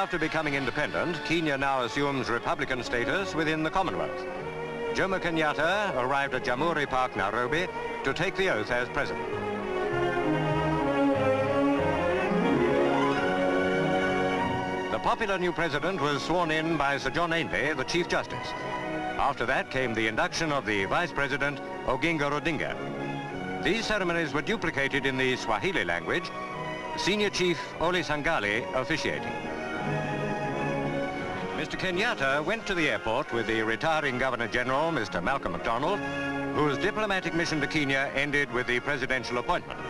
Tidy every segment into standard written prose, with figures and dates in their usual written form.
after becoming independent, Kenya now assumes Republican status within the Commonwealth. Jomo Kenyatta arrived at Jamhuri Park, Nairobi, to take the oath as president. The popular new president was sworn in by Sir John Ainley, the Chief Justice. After that came the induction of the Vice President, Oginga Odinga. These ceremonies were duplicated in the Swahili language, Senior Chief Ole Sangali officiating. Mr. Kenyatta went to the airport with the retiring Governor-General, Mr. Malcolm MacDonald, whose diplomatic mission to Kenya ended with the presidential appointment.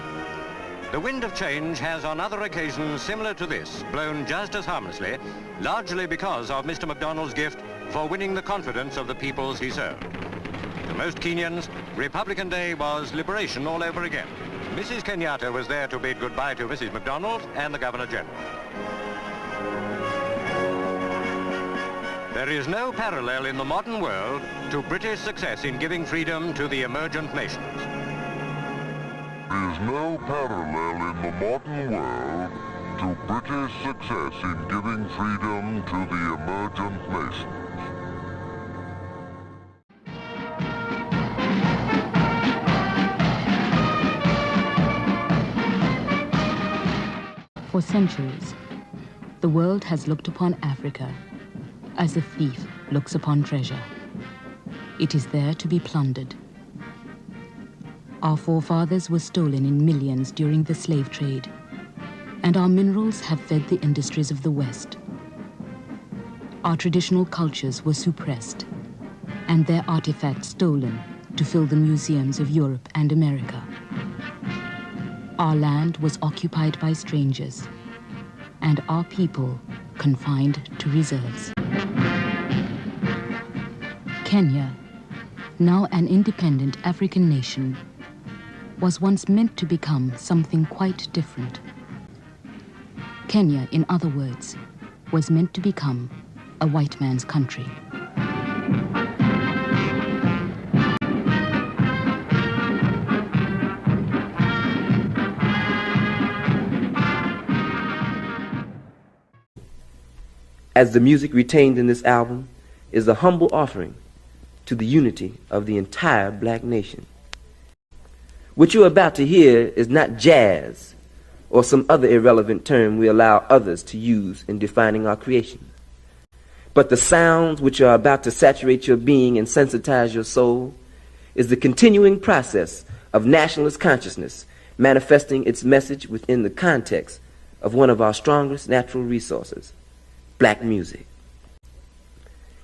The wind of change has on other occasions similar to this blown just as harmlessly, largely because of Mr. MacDonald's gift for winning the confidence of the peoples he served. To most Kenyans, Republican Day was liberation all over again. Mrs. Kenyatta was there to bid goodbye to Mrs. MacDonald and the Governor-General. There is no parallel in the modern world to British success in giving freedom to the emergent nations. There is no parallel in the modern world to British success in giving freedom to the emergent nations. For centuries, the world has looked upon Africa as a thief looks upon treasure. It is there to be plundered. Our forefathers were stolen in millions during the slave trade, and our minerals have fed the industries of the West. Our traditional cultures were suppressed, and their artifacts stolen to fill the museums of Europe and America. Our land was occupied by strangers, and our people confined to reserves. Kenya, now an independent African nation, was once meant to become something quite different. Kenya, in other words, was meant to become a white man's country. As the music retained in this album is a humble offering to the unity of the entire black nation. What you're about to hear is not jazz or some other irrelevant term we allow others to use in defining our creation, but the sounds which are about to saturate your being and sensitize your soul is the continuing process of nationalist consciousness manifesting its message within the context of one of our strongest natural resources, black music.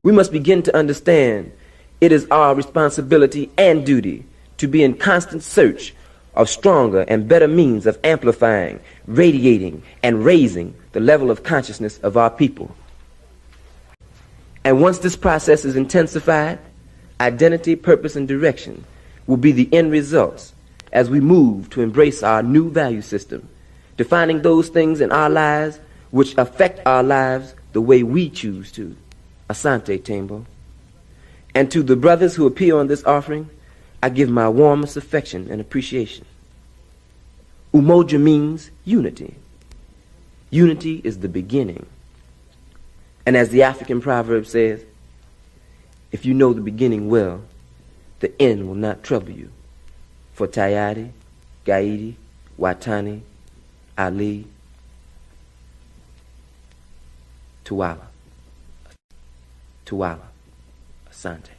We must begin to understand it is our responsibility and duty to be in constant search of stronger and better means of amplifying, radiating, and raising the level of consciousness of our people. And once this process is intensified, identity, purpose, and direction will be the end results as we move to embrace our new value system, defining those things in our lives which affect our lives the way we choose to. Asante Tembo. And to the brothers who appear on this offering, I give my warmest affection and appreciation. Umoja means unity. Unity is the beginning. And as the African proverb says, if you know the beginning well, the end will not trouble you. For Tayari, Gaidi, Watani, Ali, Tuwala. Tuwala. Asante.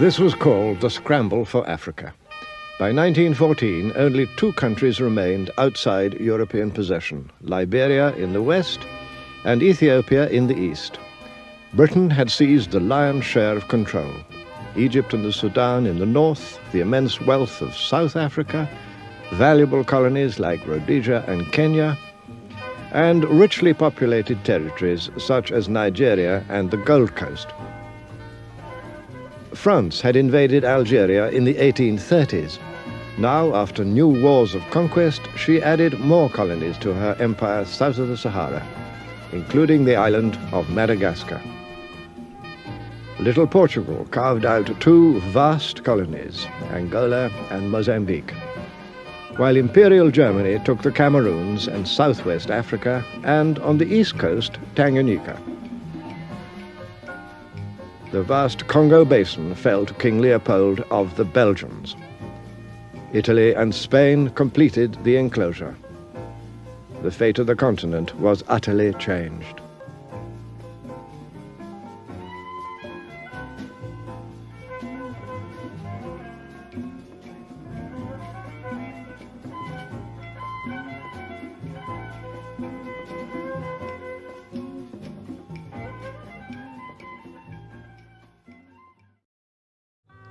This was called the Scramble for Africa. By 1914, only 2 countries remained outside European possession, Liberia in the west and Ethiopia in the east. Britain had seized the lion's share of control. Egypt and the Sudan in the north, the immense wealth of South Africa, valuable colonies like Rhodesia and Kenya, and richly populated territories such as Nigeria and the Gold Coast. France had invaded Algeria in the 1830s. Now, after new wars of conquest, she added more colonies to her empire south of the Sahara, including the island of Madagascar. Little Portugal carved out 2 vast colonies, Angola and Mozambique, while Imperial Germany took the Cameroons and southwest Africa, and on the east coast, Tanganyika. The vast Congo basin fell to King Leopold of the Belgians. Italy and Spain completed the enclosure. The fate of the continent was utterly changed.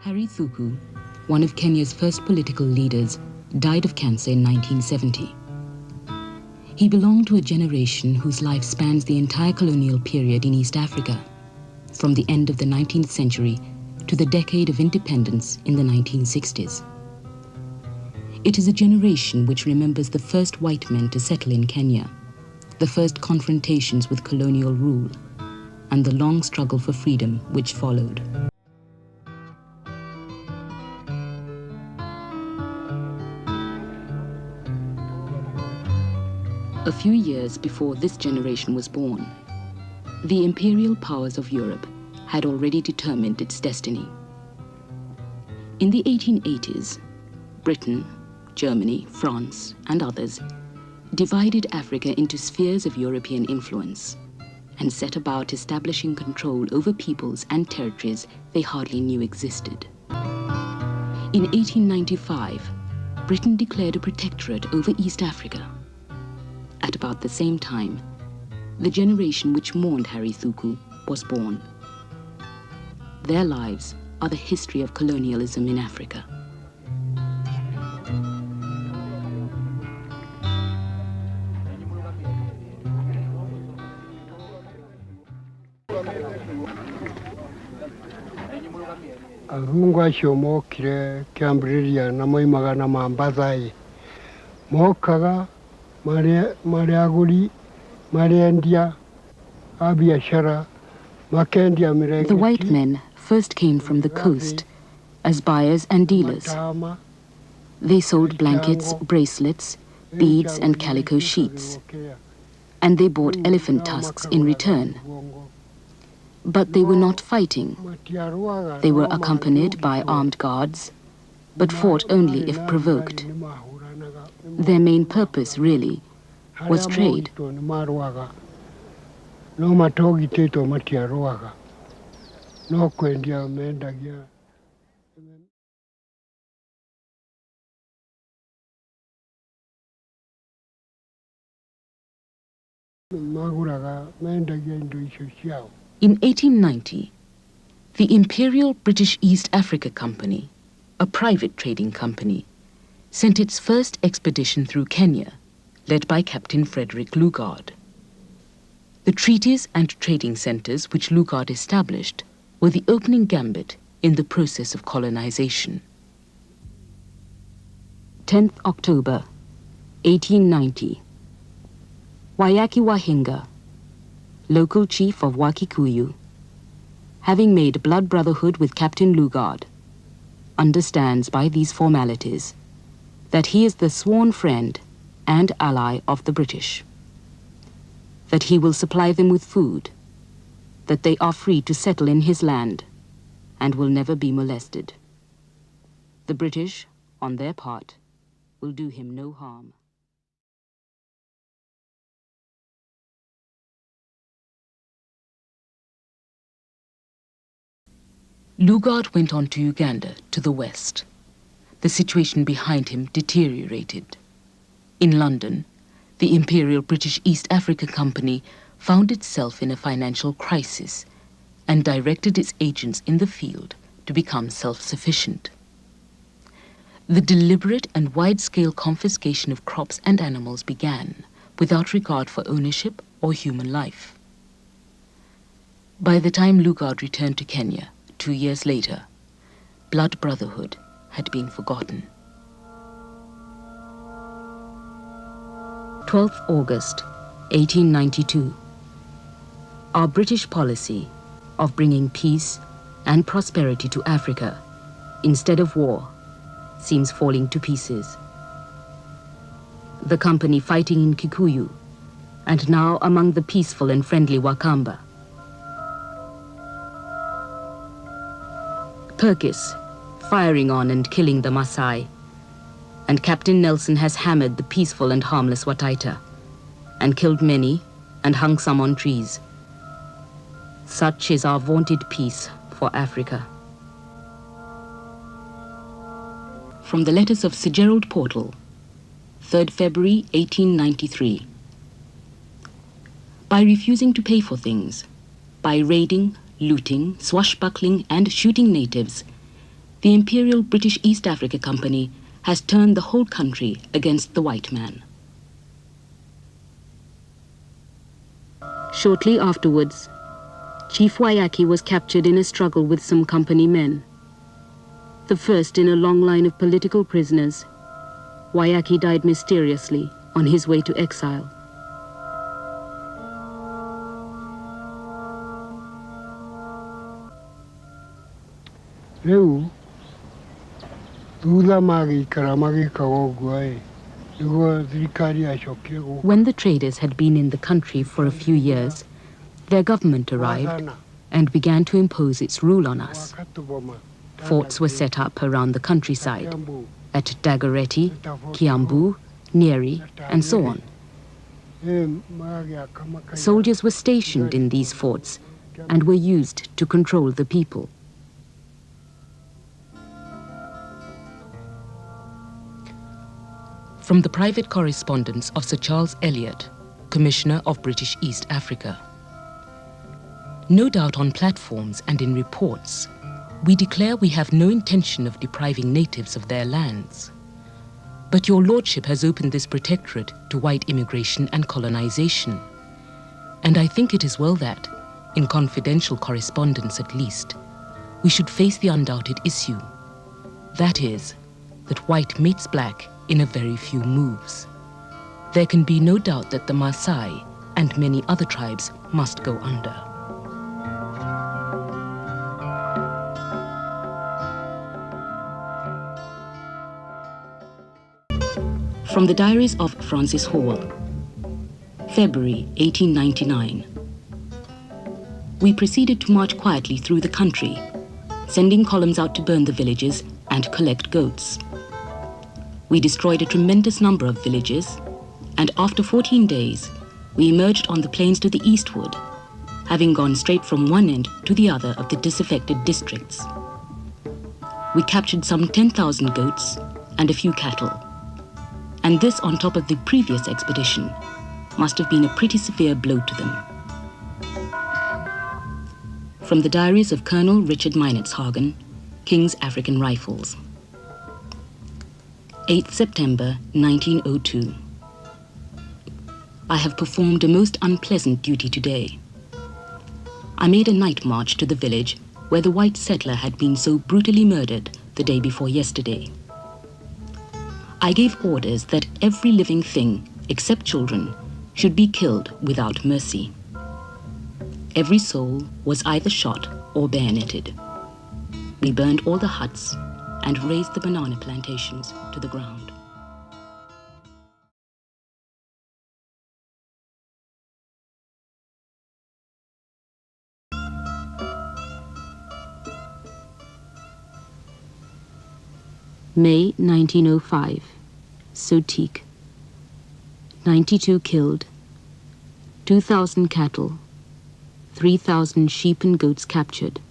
Harry Thuku, one of Kenya's first political leaders, died of cancer in 1970. He belonged to a generation whose life spans the entire colonial period in East Africa, from the end of the 19th century to the decade of independence in the 1960s. It is a generation which remembers the first white men to settle in Kenya, the first confrontations with colonial rule, and the long struggle for freedom which followed. A few years before this generation was born, the imperial powers of Europe had already determined its destiny. In the 1880s, Britain, Germany, France, and others divided Africa into spheres of European influence and set about establishing control over peoples and territories they hardly knew existed. In 1895, Britain declared a protectorate over East Africa. At about the same time, the generation which mourned Harry Thuku was born. Their lives are the history of colonialism in Africa. Arungu acio mokire Kĩambĩrĩria na moimaga na Mombasa mokaga marĩ agũri marĩ endia a biashara makendia mirenge. The white men first came from the coast as buyers and dealers. They sold blankets, bracelets, beads and calico sheets, and they bought elephant tusks in return. But they were not fighting. They were accompanied by armed guards, but fought only if provoked. Their main purpose, really, was trade. In 1890, the Imperial British East Africa Company, a private trading company, sent its first expedition through Kenya, led by Captain Frederick Lugard. The treaties and trading centers which Lugard established were the opening gambit in the process of colonization. 10th October, 1890. Wayaki Wahinga, local chief of Wakikuyu, having made blood brotherhood with Captain Lugard, understands by these formalities that he is the sworn friend and ally of the British, that he will supply them with food, that they are free to settle in his land and will never be molested. The British, on their part, will do him no harm. Lugard went on to Uganda, to the west. The situation behind him deteriorated. In London, the Imperial British East Africa Company found itself in a financial crisis and directed its agents in the field to become self-sufficient. The deliberate and wide-scale confiscation of crops and animals began without regard for ownership or human life. By the time Lugard returned to Kenya 2 years later, blood brotherhood had been forgotten. 12th August, 1892. Our British policy of bringing peace and prosperity to Africa instead of war seems falling to pieces. The company fighting in Kikuyu, and now among the peaceful and friendly Wakamba. Perkis firing on and killing the Maasai, and Captain Nelson has hammered the peaceful and harmless Wataita, and killed many and hung some on trees. Such is our vaunted peace for Africa. From the letters of Sir Gerald Portal, 3rd February 1893. By refusing to pay for things, by raiding, looting, swashbuckling and shooting natives, the Imperial British East Africa Company has turned the whole country against the white man. Shortly afterwards, Chief Waiyaki was captured in a struggle with some company men. The first in a long line of political prisoners, Waiyaki died mysteriously on his way to exile. When the traders had been in the country for a few years, their government arrived and began to impose its rule on us. Forts were set up around the countryside, at Dagoretti, Kiambu, Nyeri, and so on. Soldiers were stationed in these forts and were used to control the people. From the private correspondence of Sir Charles Elliot, Commissioner of British East Africa. No doubt on platforms and in reports, we declare we have no intention of depriving natives of their lands. But your lordship has opened this protectorate to white immigration and colonization. And I think it is well that, in confidential correspondence at least, we should face the undoubted issue. That is, that white meets black in a very few moves. There can be no doubt that the Maasai and many other tribes must go under. From the diaries of Francis Hall, February 1899. We proceeded to march quietly through the country, sending columns out to burn the villages and collect goats. We destroyed a tremendous number of villages, and after 14 days, we emerged on the plains to the eastward, having gone straight from one end to the other of the disaffected districts. We captured some 10,000 goats and a few cattle. And this on top of the previous expedition must have been a pretty severe blow to them. From the diaries of Colonel Richard Meinertzhagen, King's African Rifles. 8th September 1902. I have performed a most unpleasant duty today. I made a night march to the village where the white settler had been so brutally murdered the day before yesterday. I gave orders that every living thing, except children, should be killed without mercy. Every soul was either shot or bayoneted. We burned all the huts and razed the banana plantations to the ground. May 1905, Sotik. 92 killed, 2,000 cattle, 3,000 sheep and goats captured.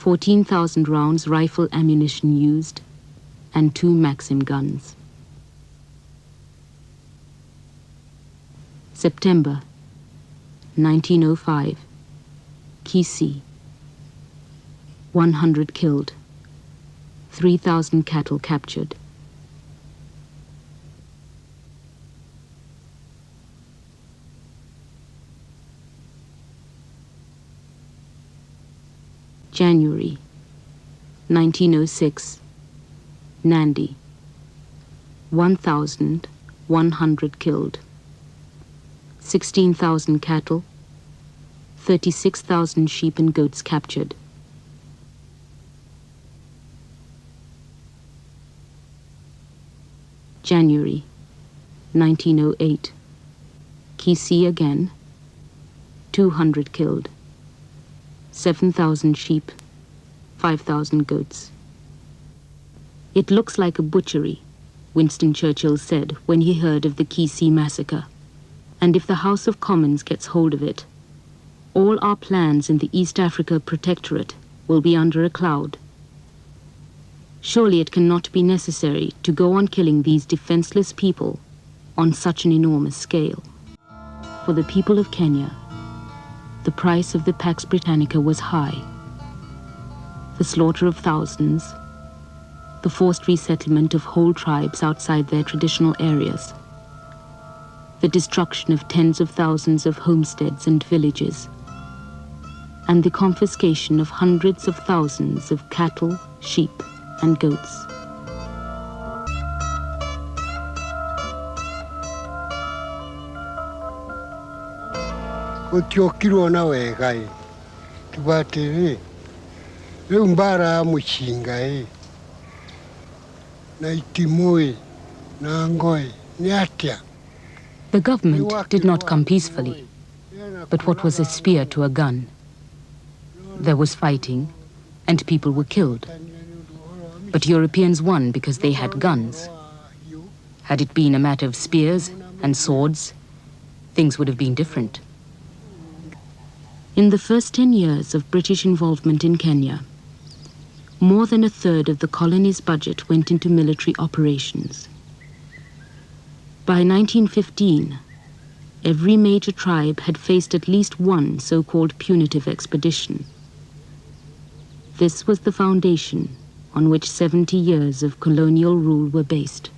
14,000 rounds rifle ammunition used, and 2 Maxim guns. September 1905, Kisii. 100 killed, 3,000 cattle captured. January 1906, Nandi. 1,100 killed, 16,000 cattle, 36,000 sheep and goats captured. January 1908, Kisii again. 200 killed, 7,000 sheep, 5,000 goats. It looks like a butchery, Winston Churchill said when he heard of the Kisii massacre. And if the House of Commons gets hold of it, all our plans in the East Africa Protectorate will be under a cloud. Surely it cannot be necessary to go on killing these defenseless people on such an enormous scale. For the people of Kenya, the price of the Pax Britannica was high. The slaughter of thousands, the forced resettlement of whole tribes outside their traditional areas, the destruction of tens of thousands of homesteads and villages, and the confiscation of hundreds of thousands of cattle, sheep, and goats. Utiokirwo na wegai tubatiri riu mbara ya mushinga na itimoi na ngoi ni atia. The government did not come peacefully, but what was a spear to a gun? There was fighting, and people were killed. But Europeans won because they had guns. Had it been a matter of spears and swords, things would have been different. In the first 10 years of British involvement in Kenya, more than a third of the colony's budget went into military operations. By 1915, every major tribe had faced at least one so-called punitive expedition. This was the foundation on which 70 years of colonial rule were based.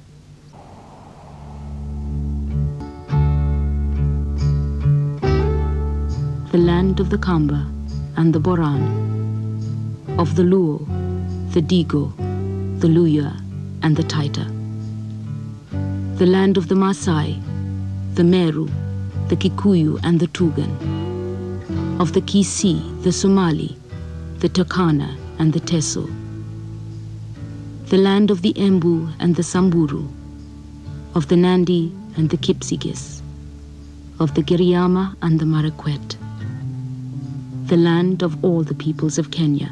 The land of the Kamba and the Boran, of the Luo, the Digo, the Luya, and the Taita. The land of the Maasai, the Meru, the Kikuyu, and the Tugen. Of the Kisii, the Somali, the Turkana, and the Teso. The land of the Embu and the Samburu, of the Nandi and the Kipsigis, of the Giriama and the Marakwet. The land of all the peoples of Kenya.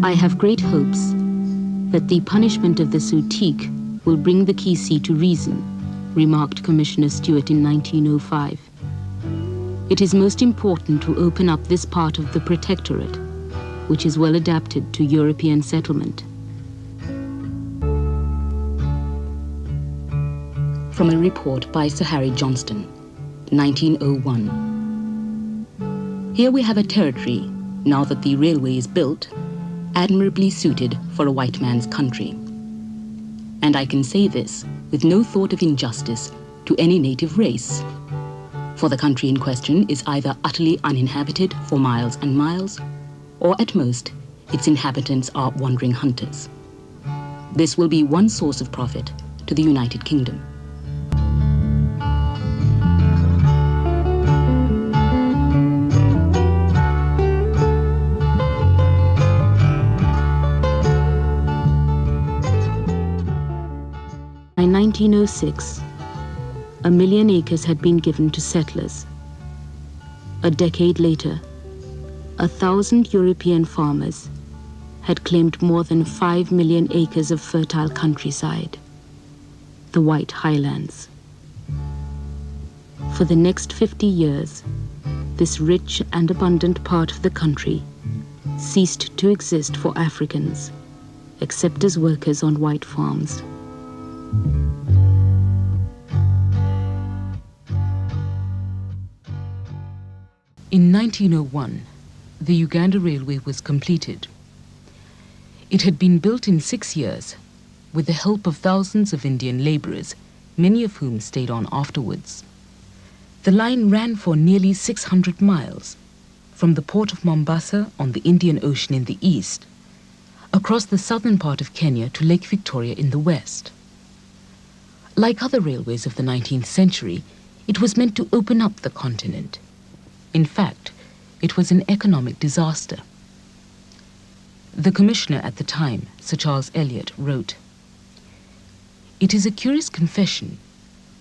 I have great hopes that the punishment of the Sutik will bring the Kisii to reason, remarked Commissioner Stewart in 1905. It is most important to open up this part of the Protectorate, which is well adapted to European settlement. From a report by Sir Harry Johnston, 1901. Here we have a territory, now that the railway is built, admirably suited for a white man's country. And I can say this with no thought of injustice to any native race. For the country in question is either utterly uninhabited for miles and miles, or at most, its inhabitants are wandering hunters. This will be one source of profit to the United Kingdom. By 1906, 1 million acres had been given to settlers. A decade later, 1,000 European farmers had claimed more than 5 million acres of fertile countryside, the White Highlands. For the next 50 years, this rich and abundant part of the country ceased to exist for Africans, except as workers on white farms. In 1901, the Uganda Railway was completed. It had been built in 6 years with the help of thousands of Indian laborers, many of whom stayed on afterwards. The line ran for nearly 600 miles, from the port of Mombasa on the Indian Ocean in the east, across the southern part of Kenya to Lake Victoria in the west. Like other railways of the 19th century, it was meant to open up the continent. In fact, it was an economic disaster. The commissioner at the time, Sir Charles Elliot, wrote, "It is a curious confession,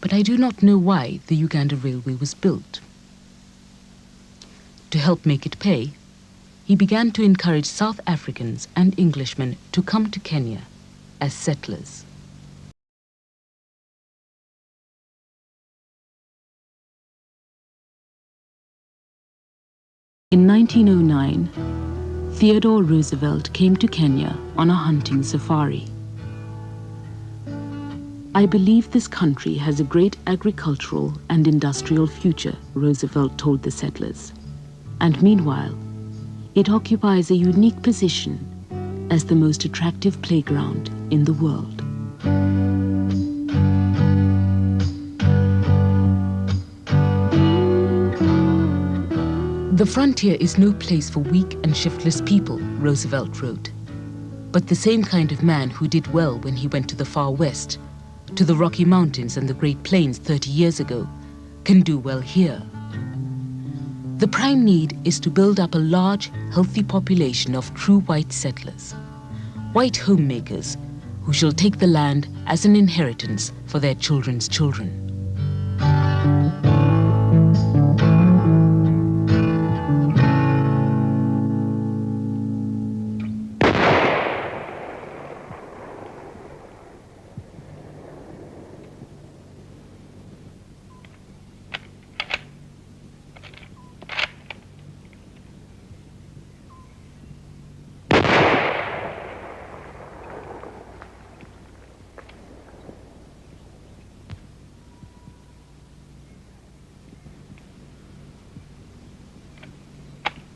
but I do not know why the Uganda Railway was built." To help make it pay, he began to encourage South Africans and Englishmen to come to Kenya as settlers. In 1909, Theodore Roosevelt came to Kenya on a hunting safari. "I believe this country has a great agricultural and industrial future," Roosevelt told the settlers. "And meanwhile, it occupies a unique position as the most attractive playground in the world." "The frontier is no place for weak and shiftless people," Roosevelt wrote. "But the same kind of man who did well when he went to the far west, to the Rocky Mountains and the Great Plains 30 years ago, can do well here. The prime need is to build up a large, healthy population of true white settlers, white homemakers who shall take the land as an inheritance for their children's children."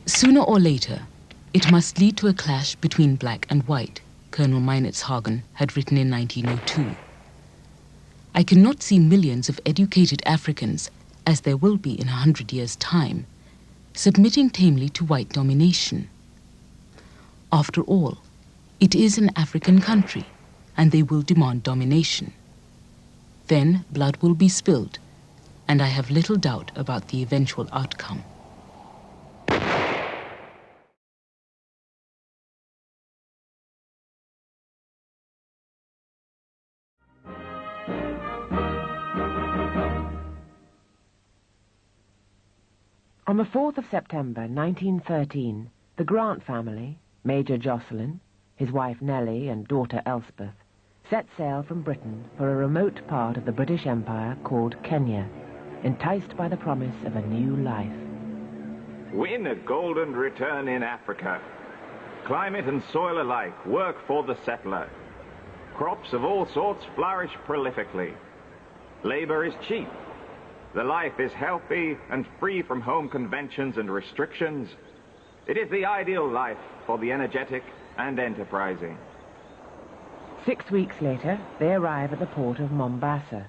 "Sooner or later, it must lead to a clash between black and white," Colonel Meinertz Hagen had written in 1902. "I cannot see millions of educated Africans, as there will be in 100 years' time, submitting tamely to white domination. After all, it is an African country, and they will demand domination. Then blood will be spilled, and I have little doubt about the eventual outcome." On the 4th of September 1913, the Grant family, Major Jocelyn, his wife Nellie and daughter Elspeth, set sail from Britain for a remote part of the British Empire called Kenya, enticed by the promise of a new life. Win a golden return in Africa. Climate and soil alike work for the settler. Crops of all sorts flourish prolifically. Labor is cheap. The life is healthy and free from home conventions and restrictions. It is the ideal life for the energetic and enterprising. 6 weeks later, they arrive at the port of Mombasa.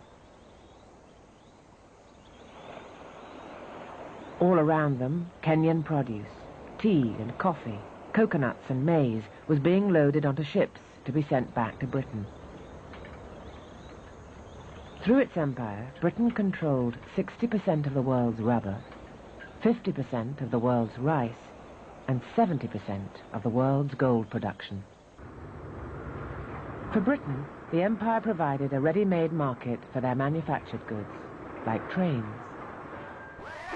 All around them, Kenyan produce, tea and coffee, coconuts and maize was being loaded onto ships to be sent back to Britain. Through its empire, Britain controlled 60% of the world's rubber, 50% of the world's rice, and 70% of the world's gold production. For Britain, the empire provided a ready-made market for their manufactured goods, like trains.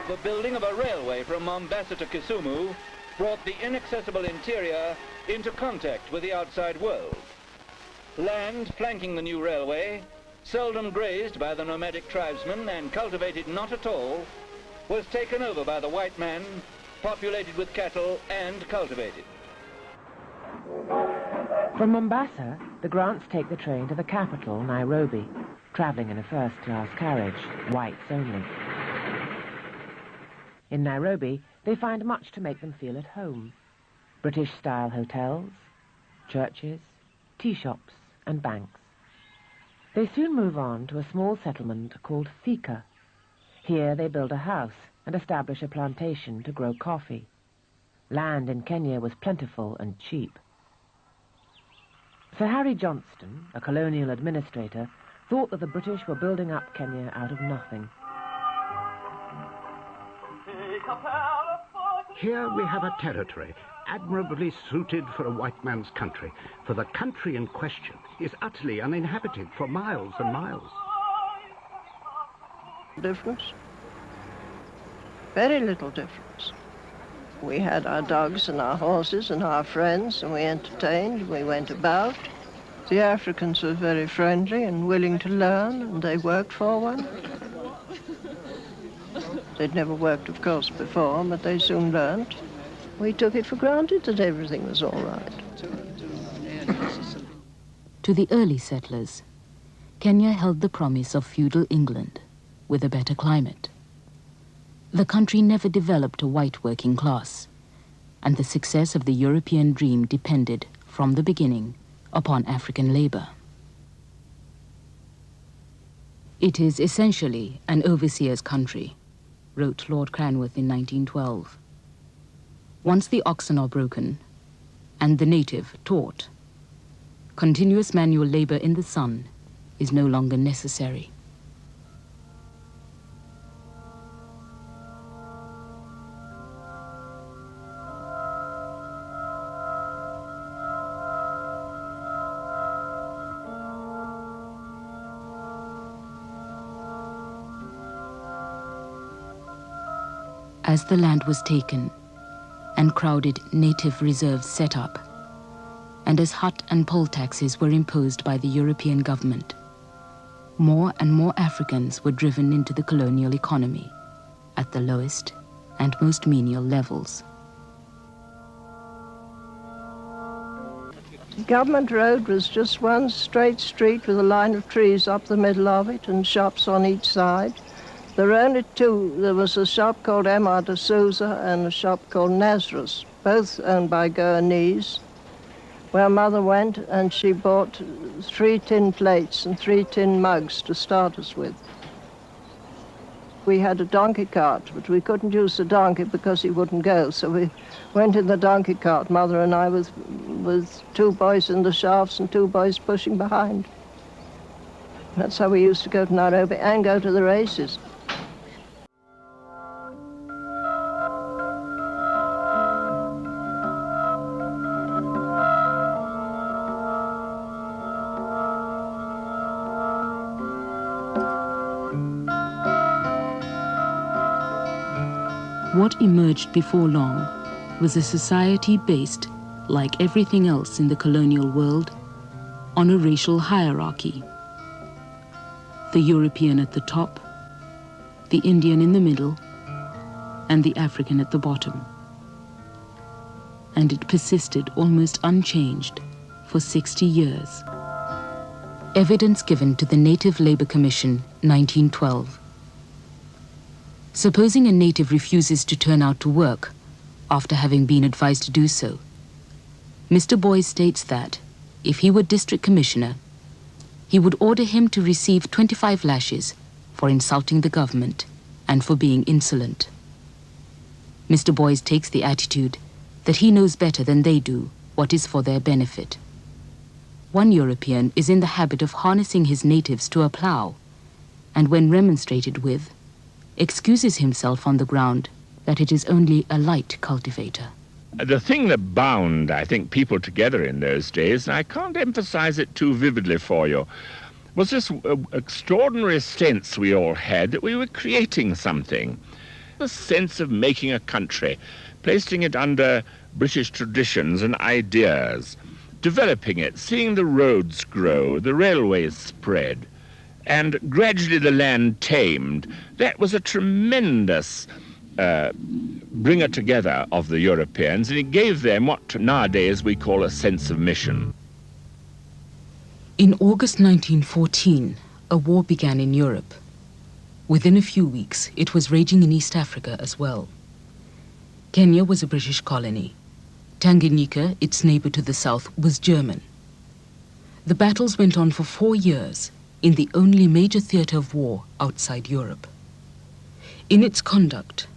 The building of a railway from Mombasa to Kisumu brought the inaccessible interior into contact with the outside world. Land flanking the new railway, seldom grazed by the nomadic tribesmen and cultivated not at all, was taken over by the white man, populated with cattle and cultivated. From Mombasa, the Grants take the train to the capital, Nairobi, travelling in a first-class carriage, whites only. In Nairobi, they find much to make them feel at home. British-style hotels, churches, tea shops and banks. They soon move on to a small settlement called Thika. Here they build a house and establish a plantation to grow coffee. Land in Kenya was plentiful and cheap. Sir Harry Johnston, a colonial administrator, thought that the British were building up Kenya out of nothing. Here we have a territory admirably suited for a white man's country, for the country in question is utterly uninhabited for miles and miles. Difference? Very little difference. We had our dogs and our horses and our friends, and we entertained, we went about. The Africans were very friendly and willing to learn, and they worked for one. They'd never worked, of course, before, but they soon learned. We took it for granted that everything was all right. To the early settlers, Kenya held the promise of feudal England with a better climate. The country never developed a white working class, and the success of the European dream depended, from the beginning, upon African labor. It is essentially an overseer's country, wrote Lord Cranworth in 1912. Once the oxen are broken and the native taught, continuous manual labor in the sun is no longer necessary. As the land was taken and crowded native reserves set up, and as hut and poll taxes were imposed by the European government, more and more Africans were driven into the colonial economy at the lowest and most menial levels. The government road was just one straight street with a line of trees up the middle of it and shops on each side. There were only two. There was a shop called Emma de Souza and a shop called Nazarus, both owned by Goanese, where Mother went and she bought 3 tin plates and 3 tin mugs to start us with. We had a donkey cart, but we couldn't use the donkey because he wouldn't go, so we went in the donkey cart, Mother and I, with 2 boys in the shafts and 2 boys pushing behind. That's how we used to go to Nairobi and go to the races. What emerged before long was a society based, like everything else in the colonial world, on a racial hierarchy. The European at the top, the Indian in the middle, and the African at the bottom. And it persisted almost unchanged for 60 years. Evidence given to the Native Labour Commission, 1912. Supposing a native refuses to turn out to work after having been advised to do so, Mr. Boys states that, if he were district commissioner, he would order him to receive 25 lashes for insulting the government and for being insolent. Mr. Boys takes the attitude that he knows better than they do what is for their benefit. One European is in the habit of harnessing his natives to a plough, and when remonstrated with, excuses himself on the ground that it is only a light cultivator. The thing that bound, I think, people together in those days, and I can't emphasize it too vividly for you, was this extraordinary sense we all had that we were creating something. The sense of making a country, placing it under British traditions and ideas, developing it, seeing the roads grow, the railways spread, and gradually the land tamed. That was a tremendous bringer together of the Europeans, and it gave them what nowadays we call a sense of mission. In August 1914, a war began in Europe. Within a few weeks, it was raging in East Africa as well. Kenya was a British colony. Tanganyika, its neighbor to the south, was German. The battles went on for 4 years in the only major theater of war outside Europe. In its conduct,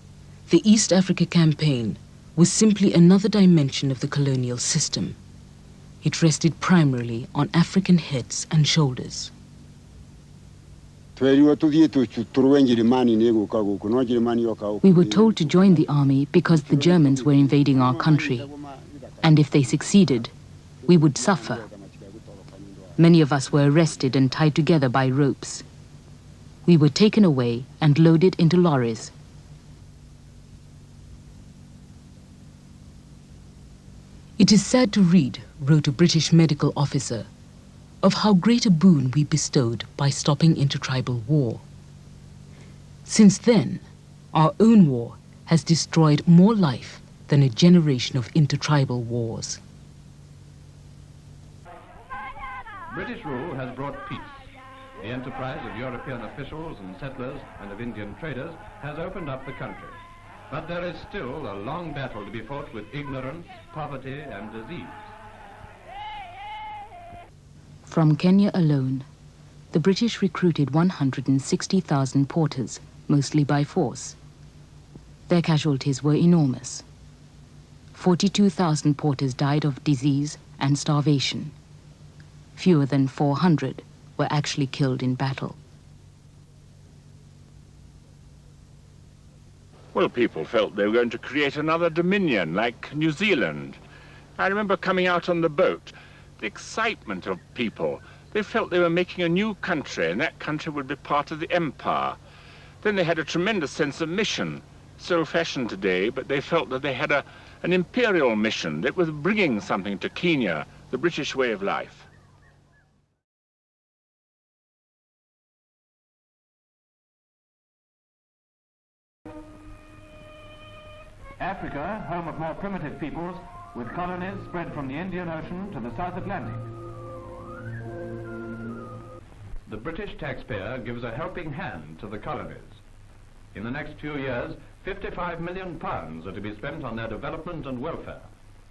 the East Africa Campaign was simply another dimension of the colonial system. It rested primarily on African heads and shoulders. We were told to join the army because the Germans were invading our country, and if they succeeded, we would suffer. Many of us were arrested and tied together by ropes. We were taken away and loaded into lorries. It is sad to read, wrote a British medical officer, of how great a boon we bestowed by stopping intertribal war. Since then, our own war has destroyed more life than a generation of intertribal wars. British rule has brought peace. The enterprise of European officials and settlers and of Indian traders has opened up the country. But there is still a long battle to be fought with ignorance, poverty, and disease. From Kenya alone, the British recruited 160,000 porters, mostly by force. Their casualties were enormous. 42,000 porters died of disease and starvation. Fewer than 400 were actually killed in battle. Well, people felt they were going to create another dominion like New Zealand. I remember coming out on the boat, the excitement of people. They felt they were making a new country, and that country would be part of the empire. Then they had a tremendous sense of mission, so old-fashioned today, but they felt that they had an imperial mission that was bringing something to Kenya, the British way of life. Africa, home of more primitive peoples, with colonies spread from the Indian Ocean to the South Atlantic. The British taxpayer gives a helping hand to the colonies. In the next few years, £55 million are to be spent on their development and welfare,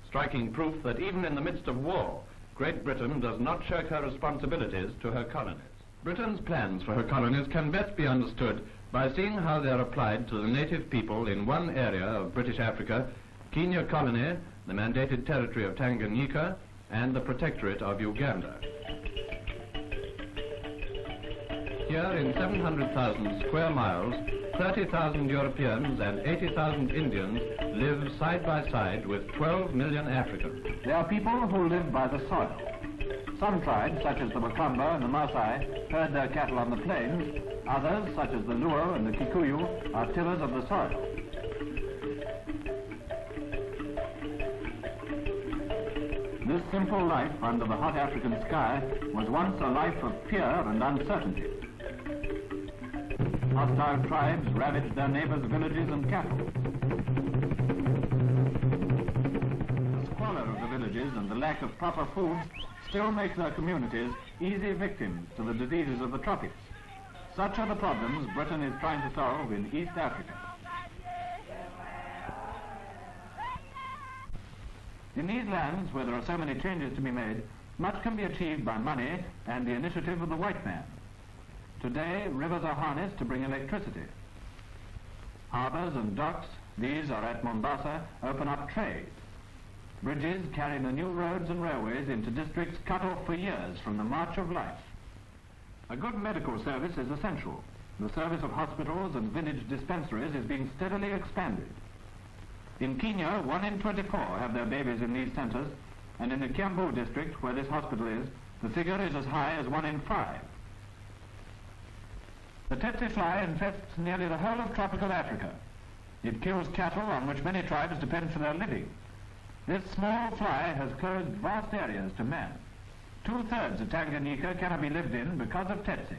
striking proof that even in the midst of war, Great Britain does not shirk her responsibilities to her colonies. Britain's plans for her colonies can best be understood by seeing how they are applied to the native people in one area of British Africa, Kenya Colony, the mandated territory of Tanganyika, and the protectorate of Uganda. Here in 700,000 square miles, 30,000 Europeans and 80,000 Indians live side by side with 12 million Africans. They are people who live by the soil. Some tribes, such as the Wakamba and the Maasai, herd their cattle on the plains. Others, such as the Luo and the Kikuyu, are tillers of the soil. This simple life under the hot African sky was once a life of fear and uncertainty. Hostile tribes ravaged their neighbors' villages and cattle. The squalor of the villages and the lack of proper food still make their communities easy victims to the diseases of the tropics. Such are the problems Britain is trying to solve in East Africa. In these lands, where there are so many changes to be made, much can be achieved by money and the initiative of the white man. Today, rivers are harnessed to bring electricity. Harbors and docks, these are at Mombasa, open up trade. Bridges carry the new roads and railways into districts cut off for years from the march of life. A good medical service is essential. The service of hospitals and village dispensaries is being steadily expanded. In Kenya, 1 in 24 have their babies in these centers, and in the Kiambu district, where this hospital is, the figure is as high as 1 in 5. The tsetse fly infests nearly the whole of tropical Africa. It kills cattle on which many tribes depend for their living. This small fly has closed vast areas to man. 2/3 of Tanganyika cannot be lived in because of tsetse.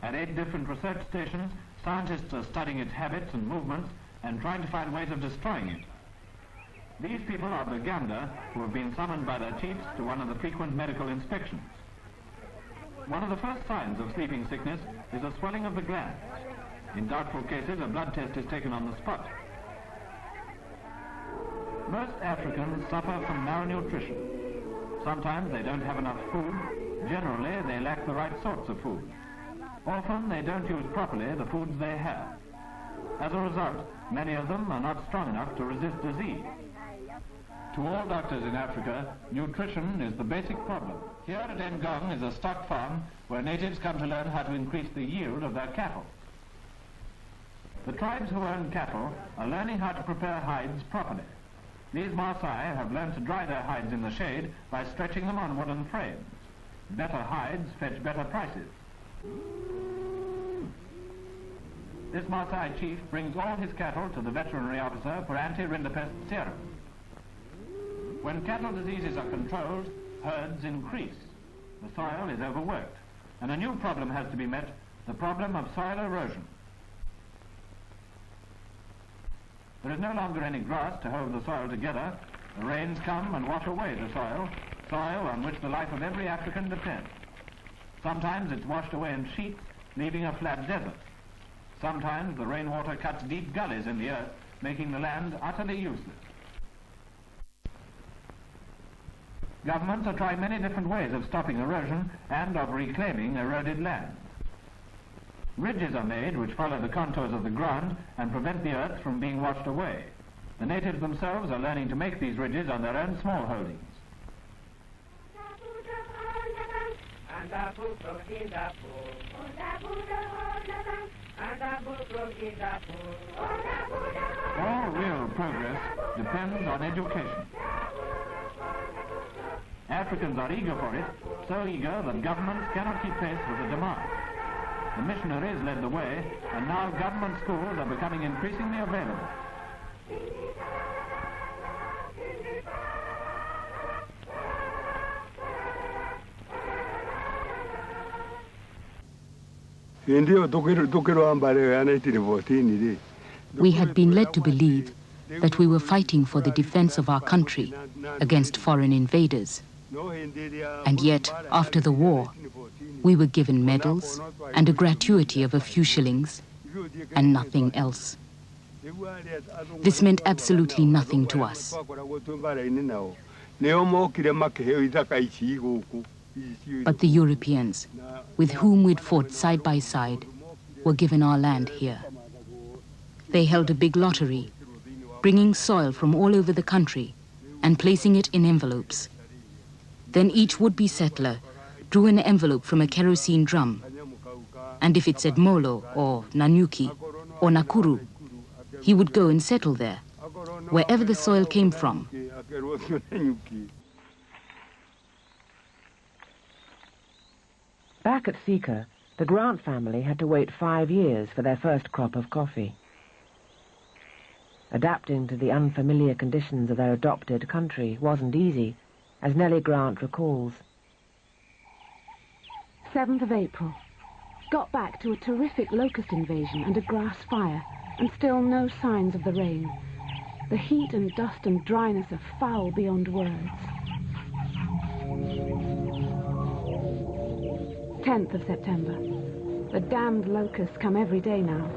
At 8 different research stations, scientists are studying its habits and movements and trying to find ways of destroying it. These people are Baganda, who have been summoned by their chiefs to one of the frequent medical inspections. One of the first signs of sleeping sickness is a swelling of the glands. In doubtful cases, a blood test is taken on the spot. Most Africans suffer from malnutrition. Sometimes they don't have enough food. Generally, they lack the right sorts of food. Often, they don't use properly the foods they have. As a result, many of them are not strong enough to resist disease. To all doctors in Africa, nutrition is the basic problem. Here at Ngong is a stock farm where natives come to learn how to increase the yield of their cattle. The tribes who own cattle are learning how to prepare hides properly. These Maasai have learned to dry their hides in the shade by stretching them on wooden frames. Better hides fetch better prices. This Maasai chief brings all his cattle to the veterinary officer for anti-rinderpest serum. When cattle diseases are controlled, herds increase. The soil is overworked, and a new problem has to be met, the problem of soil erosion. There is no longer any grass to hold the soil together. The rains come and wash away the soil on which the life of every African depends. Sometimes it's washed away in sheets, leaving a flat desert. Sometimes the rainwater cuts deep gullies in the earth, making the land utterly useless. Governments are trying many different ways of stopping erosion and of reclaiming eroded land. Ridges are made which follow the contours of the ground and prevent the earth from being washed away. The natives themselves are learning to make these ridges on their own small holdings. All real progress depends on education. Africans are eager for it, so eager that governments cannot keep pace with the demand. The missionaries led the way, and now government schools are becoming increasingly available. We had been led to believe that we were fighting for the defense of our country against foreign invaders. And yet, after the war, we were given medals and a gratuity of a few shillings and nothing else. This meant absolutely nothing to us. But the Europeans, with whom we'd fought side by side, were given our land here. They held a big lottery, bringing soil from all over the country and placing it in envelopes. Then each would-be settler drew an envelope from a kerosene drum, and if it said Molo or Nanyuki or Nakuru, he would go and settle there, wherever the soil came from. Back at Sika, the Grant family had to wait 5 years for their first crop of coffee. Adapting to the unfamiliar conditions of their adopted country wasn't easy, as Nellie Grant recalls. 7th of April. Got back to a terrific locust invasion and a grass fire, and still no signs of the rain. The heat and dust and dryness are foul beyond words. 10th of September. The damned locusts come every day now.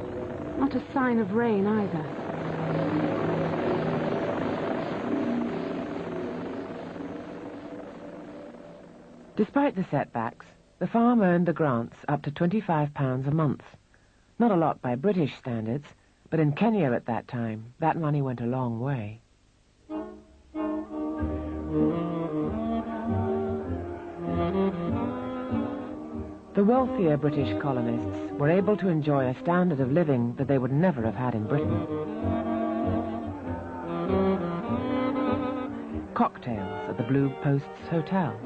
Not a sign of rain either. Despite the setbacks, the farm earned the Grants up to £25 a month. Not a lot by British standards, but in Kenya at that time, that money went a long way. The wealthier British colonists were able to enjoy a standard of living that they would never have had in Britain. Cocktails at the Blue Posts Hotel.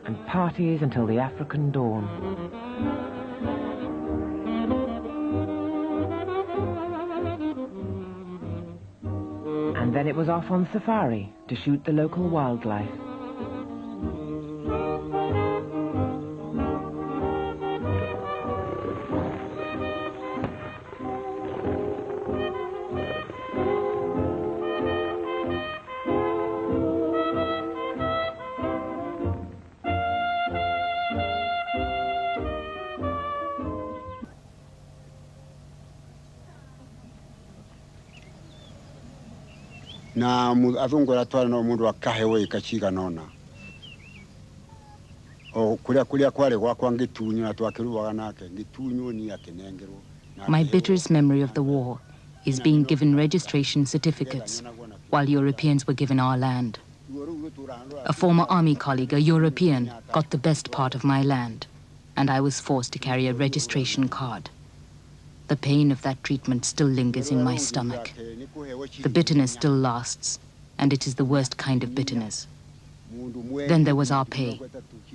And parties until the African dawn. And then it was off on safari to shoot the local wildlife. na azungu aratwara no mundu akahewe ikachiga nona o kulia kwale gwakwa ngitunyu na twakiruwaga nake ngitunyu ni akenengerwo. My bitterest memory of the war is being given registration certificates while Europeans were given our land. A former army colleague, a European, got the best part of my land, and I was forced to carry a registration card. The pain of that treatment still lingers in my stomach. The bitterness still lasts, and it is the worst kind of bitterness. Then there was our pay,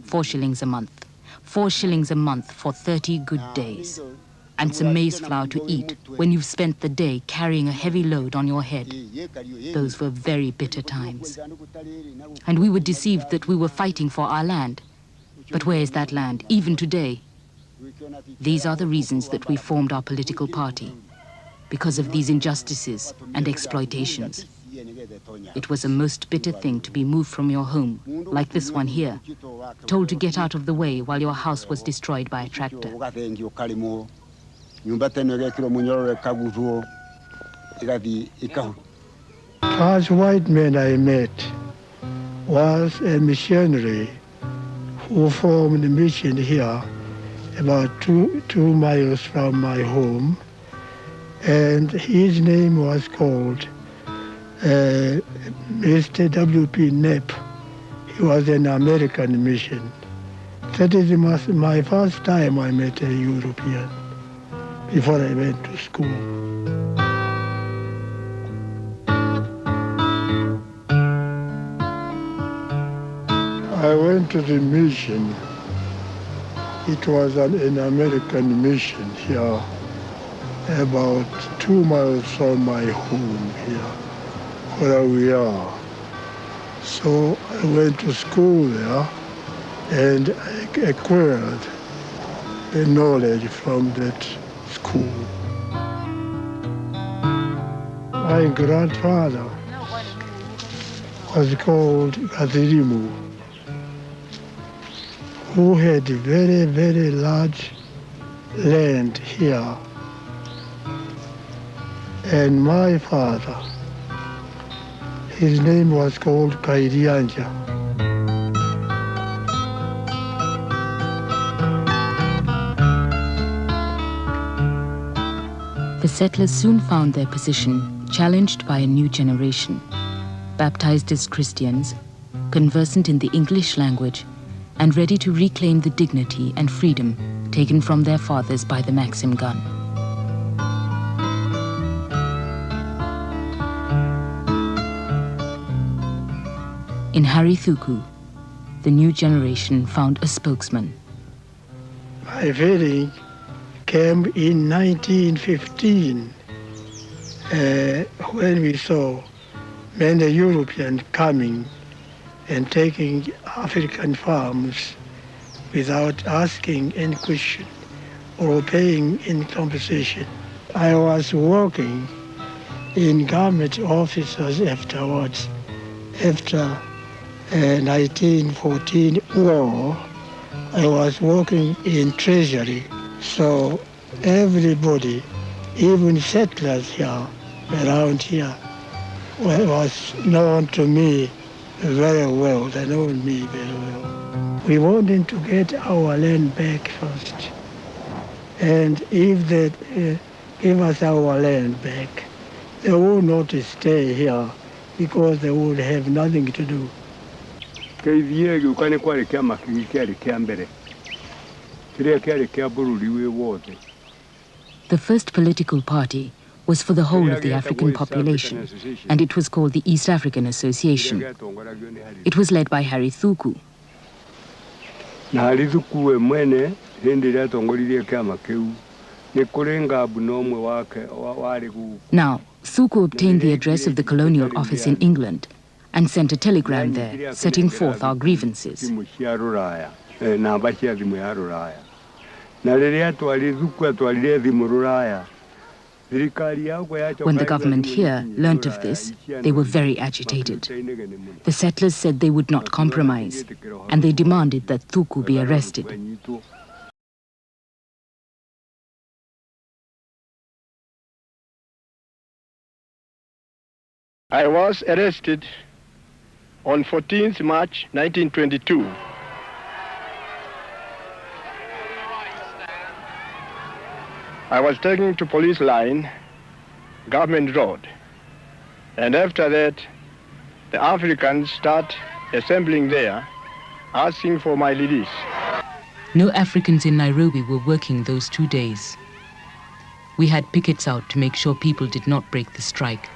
4 shillings a month. 4 shillings a month for 30 good days. And some maize flour to eat when you've spent the day carrying a heavy load on your head. Those were very bitter times. And we were deceived that we were fighting for our land. But where is that land, even today? These are the reasons that we formed our political party, because of these injustices and exploitations. It was a most bitter thing to be moved from your home, like this one here, told to get out of the way while your house was destroyed by a tractor. First white man I met was a missionary who formed a mission here about two miles from my home, and his name was called Mr. W.P. Knapp. He was an American mission. That is my first time I met a European before I went to school. I went to the mission. It was an American mission here, about 2 miles from my home here, where we are. So I went to school there and I acquired the knowledge from that school. My grandfather was called Gazirimu, who had very, very large land here. And my father, his name was called Kairianja. The settlers soon found their position challenged by a new generation, baptized as Christians, conversant in the English language, and ready to reclaim the dignity and freedom taken from their fathers by the Maxim gun. In Harry Thuku, the new generation found a spokesman. My feeling came in 1915 when we saw many Europeans coming and taking African farms without asking any question or paying any compensation. I was working in government offices afterwards. After 1914 war, I was working in Treasury. So everybody, even settlers here, around here, was known to me very well. They know me very well. We wanted to get our land back first. And if they give us our land back, they would not stay here because they would have nothing to do. The first political party was for the whole of the African population, and it was called the East African Association. It was led by Harry Thuku. Now, Thuku obtained the address of the colonial office in England and sent a telegram there, setting forth our grievances. When the government here learnt of this, they were very agitated. The settlers said they would not compromise, and they demanded that Thuku be arrested. I was arrested on 14th March 1922. I was taken to police line, Government Road, and after that the Africans start assembling there, asking for my release. No Africans in Nairobi were working those 2 days. We had pickets out to make sure people did not break the strike.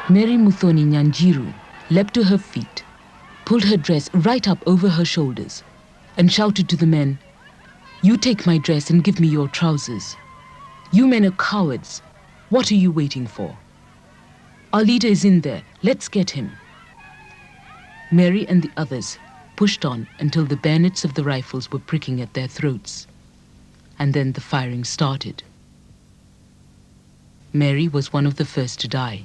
Mary Muthoni Nyanjiru leapt to her feet, pulled her dress right up over her shoulders, and shouted to the men, "You take my dress and give me your trousers. You men are cowards. What are you waiting for? Our leader is in there. Let's get him." Mary and the others pushed on until the bayonets of the rifles were pricking at their throats. And then the firing started. Mary was one of the first to die.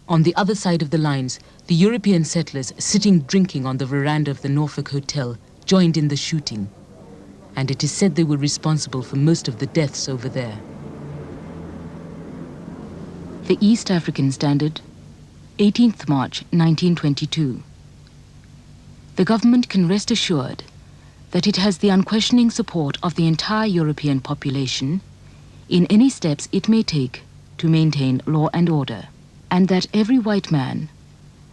On the other side of the lines, the European settlers sitting drinking on the veranda of the Norfolk Hotel joined in the shooting, and it is said they were responsible for most of the deaths over there. The East African Standard, 18th March 1922. The government can rest assured that it has the unquestioning support of the entire European population in any steps it may take to maintain law and order, and that every white man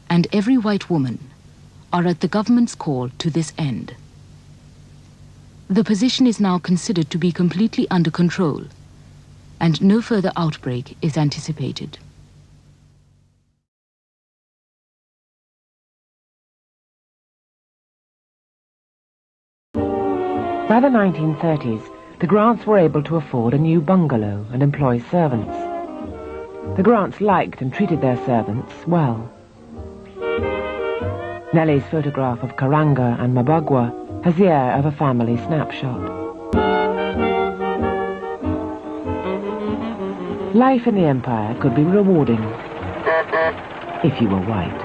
and every white woman are at the government's call to this end. The position is now considered to be completely under control, and no further outbreak is anticipated. By the 1930s, the Grants were able to afford a new bungalow and employ servants. The Grants liked and treated their servants well. Nellie's photograph of Karanga and Mabagwa has the air of a family snapshot. Life in the empire could be rewarding if you were white.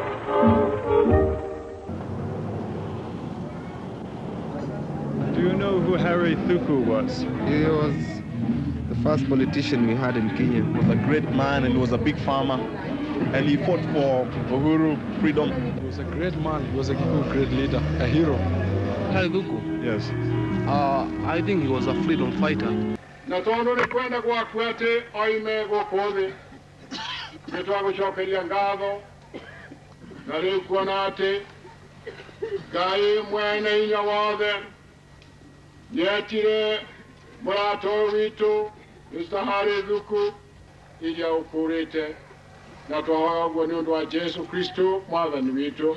Do you know who Harry Thuku was? He was the first politician we had in Kenya. He was a great man and he was a big farmer. And he fought for Uhuru, freedom. He was a great man. He was a great leader, a hero. Harry Thuku? Yes. I think he was a freedom fighter. Natondo ni kwenda kwa kwete oime gokoze. Nitwago chokeria ngado. Nari kwanate. Gai mwene inya wade. Yetire murato witu. Mr. Harry Thuku. Ija ukurete. Na twawago ni undu wa Jesu Kristo mwathani witu.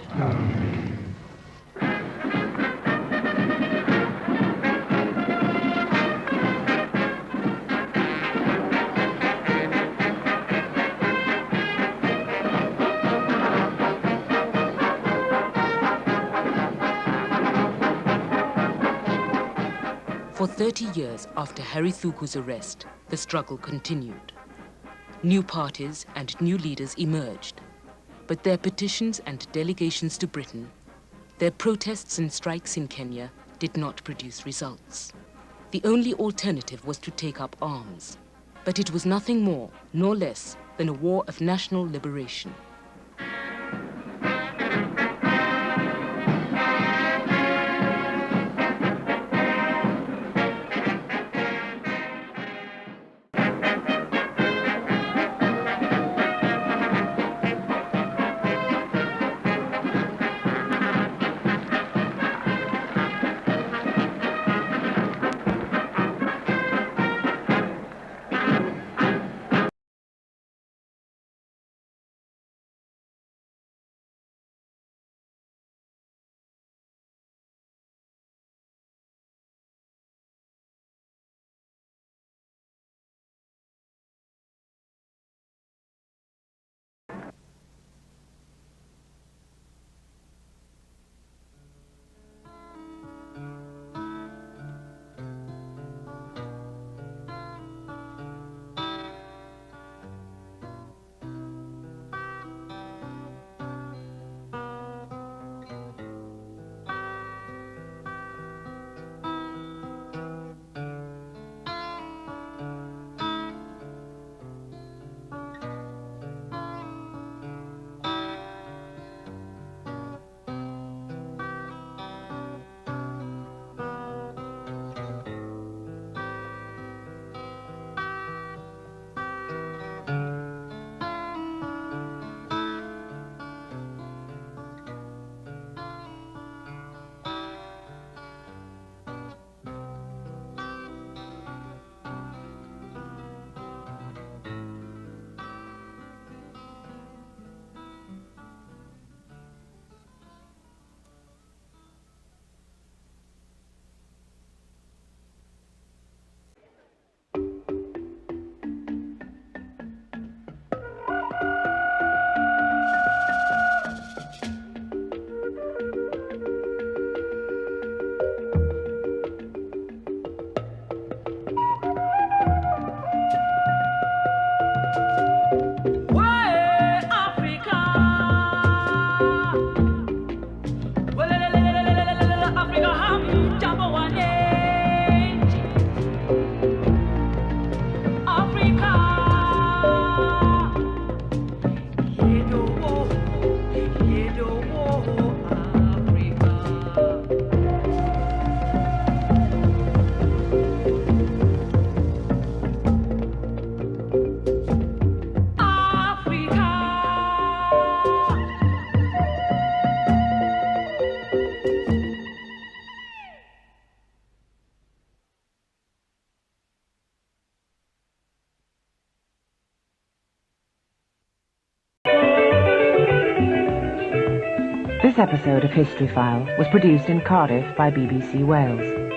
For 30 years after Harry Thuku's arrest, the struggle continued. New parties and new leaders emerged, but their petitions and delegations to Britain, their protests and strikes in Kenya did not produce results. The only alternative was to take up arms, but it was nothing more nor less than a war of national liberation. This episode of History File was produced in Cardiff by BBC Wales.